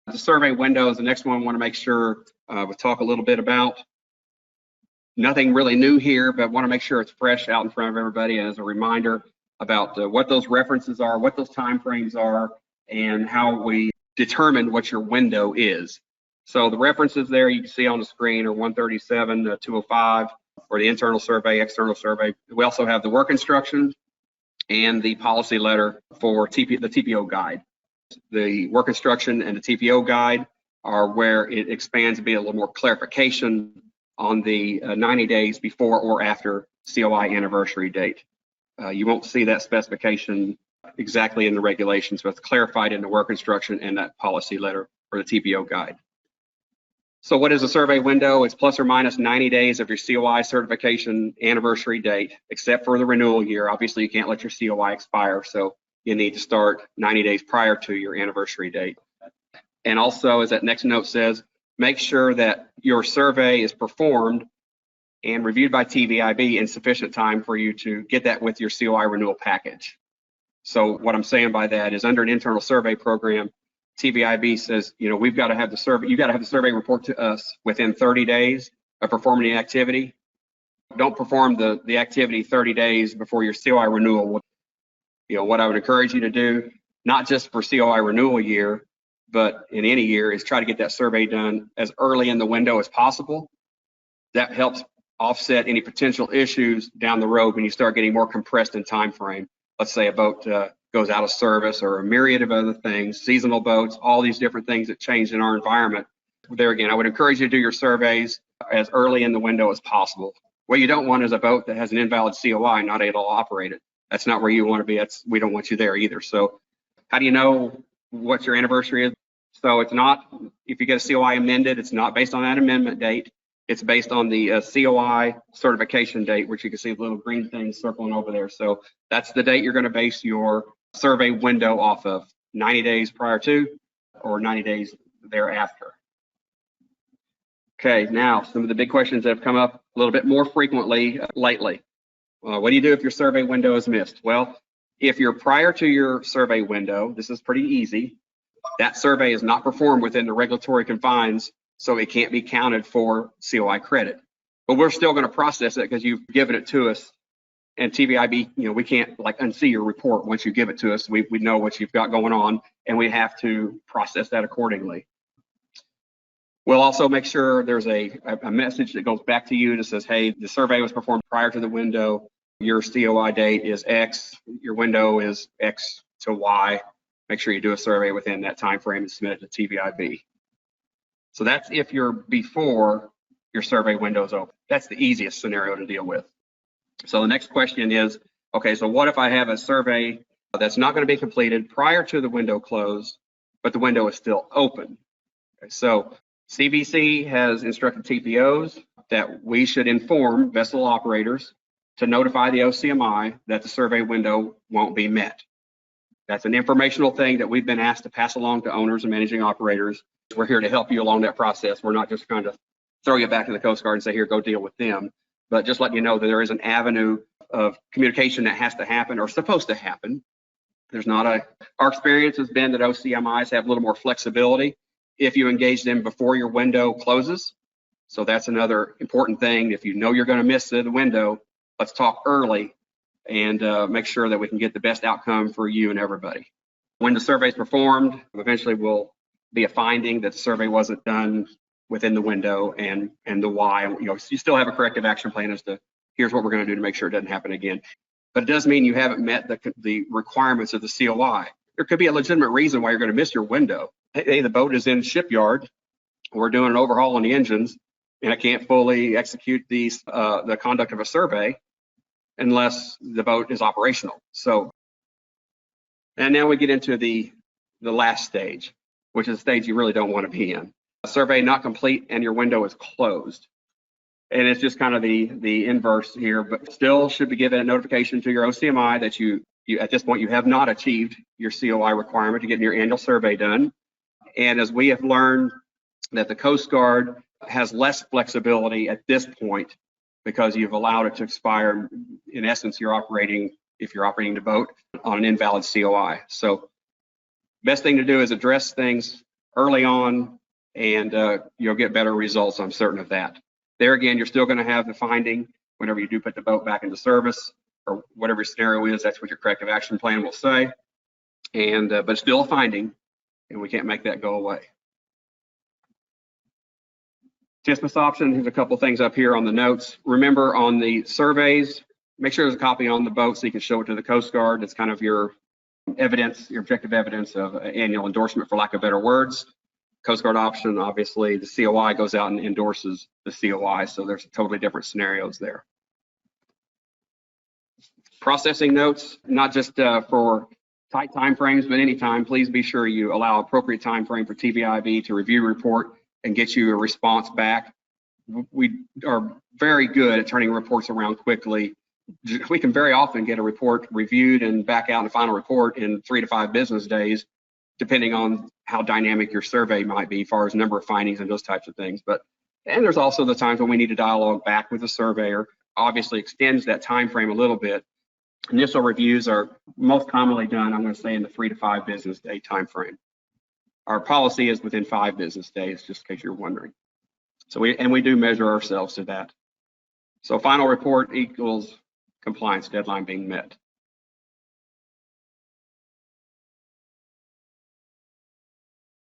The survey window is the next one I want to make sure we talk a little bit about. Nothing really new here, but want to make sure it's fresh out in front of everybody as a reminder about what those references are, what those time frames are, and how we determine what your window is. So the references there you can see on the screen are 137 to 205 for the internal survey, external survey. We also have the work instructions and the policy letter for the TPO guide. The work instruction and the TPO guide are where it expands to be a little more clarification on the 90 days before or after COI anniversary date. You won't see that specification exactly in the regulations, but it's clarified in the work instruction and that policy letter for the TPO guide. So what is a survey window? It's plus or minus 90 days of your COI certification anniversary date, except for the renewal year. Obviously, you can't let your COI expire, so you need to start 90 days prior to your anniversary date. And also, as that next note says, make sure that your survey is performed and reviewed by TVIB in sufficient time for you to get that with your COI renewal package. So what I'm saying by that is under an internal survey program, TVIB says, you know, we've got to have the survey, you've got to have the survey report to us within 30 days of performing the activity. Don't perform the activity 30 days before your COI renewal. You know, what I would encourage you to do, not just for COI renewal year, but in any year, is try to get that survey done as early in the window as possible. That helps offset any potential issues down the road when you start getting more compressed in time frame. Let's say a boat goes out of service or a myriad of other things, seasonal boats, all these different things that change in our environment. There again, I would encourage you to do your surveys as early in the window as possible. What you don't want is a boat that has an invalid COI, not able to operate it. That's not where you want to be. We don't want you there either. So how do you know what your anniversary is? So it's not, if you get a COI amended, it's not based on that amendment date. It's based on the COI certification date, which you can see the little green thing circling over there. So that's the date you're going to base your survey window off of, 90 days prior to or 90 days thereafter. Okay, now some of the big questions that have come up a little bit more frequently lately. What do you do if your survey window is missed? Well, if you're prior to your survey window, this is pretty easy. That survey is not performed within the regulatory confines, so it can't be counted for COI credit. But we're still going to process it because you've given it to us. And TVIB, you know, we can't like unsee your report once you give it to us. We know what you've got going on, and we have to process that accordingly. We'll also make sure there's a message that goes back to you that says, hey, the survey was performed prior to the window. Your COI date is X. Your window is X to Y. Make sure you do a survey within that time frame and submit it to TVIB. So that's if you're before your survey window is open. That's the easiest scenario to deal with. So the next question is, okay, so what if I have a survey that's not going to be completed prior to the window close, but the window is still open? Okay, so CVC has instructed TPOs that we should inform vessel operators to notify the OCMI that the survey window won't be met. That's an informational thing that we've been asked to pass along to owners and managing operators. We're here to help you along that process. We're not just trying to throw you back to the Coast Guard and say, here, go deal with them. But just letting you know that there is an avenue of communication that has to happen or supposed to happen. There's not our experience has been that OCMIs have a little more flexibility if you engage them before your window closes. So that's another important thing. If you know you're going to miss the window, let's talk early and make sure that we can get the best outcome for you and everybody. When the survey is performed, eventually will be a finding that the survey wasn't done within the window and the why. You know, you still have a corrective action plan as to here's what we're going to do to make sure it doesn't happen again. But it does mean you haven't met the requirements of the COI. There could be a legitimate reason why you're going to miss your window. Hey, the boat is in shipyard. We're doing an overhaul on the engines, and I can't fully execute the conduct of a survey unless the boat is operational. So, and now we get into the last stage, which is a stage you really don't want to be in. A survey not complete and your window is closed. And it's just kind of the inverse here, but still should be given a notification to your OCMI that you at this point you have not achieved your COI requirement to get your annual survey done. And as we have learned that the Coast Guard has less flexibility at this point because you've allowed it to expire. In essence, if you're operating the boat on an invalid COI. So best thing to do is address things early on, and you'll get better results. I'm certain of that. There again, you're still going to have the finding whenever you do put the boat back into service, or whatever your scenario is. That's what your corrective action plan will say. And but still a finding, and we can't make that go away. Dismiss option, there's a couple things up here on the notes. Remember, on the surveys, make sure there's a copy on the boat so you can show it to the Coast Guard. It's kind of your evidence, your objective evidence of annual endorsement, for lack of better words. Coast Guard option, obviously, the COI goes out and endorses the COI, so there's totally different scenarios there. Processing notes, not just for tight time frames, but anytime, please be sure you allow appropriate time frame for TVIB to review a report and get you a response back. We are very good at turning reports around quickly. We can very often get a report reviewed and back out in the final report in 3 to 5 business days, depending on how dynamic your survey might be as far as number of findings and those types of things. And there's also the times when we need to dialogue back with the surveyor. Obviously extends that time frame a little bit. Initial reviews are most commonly done, I'm going to say, in the 3 to 5 business day time frame. Our policy is within 5 business days, just in case you're wondering. So we do measure ourselves to that. So final report equals compliance deadline being met.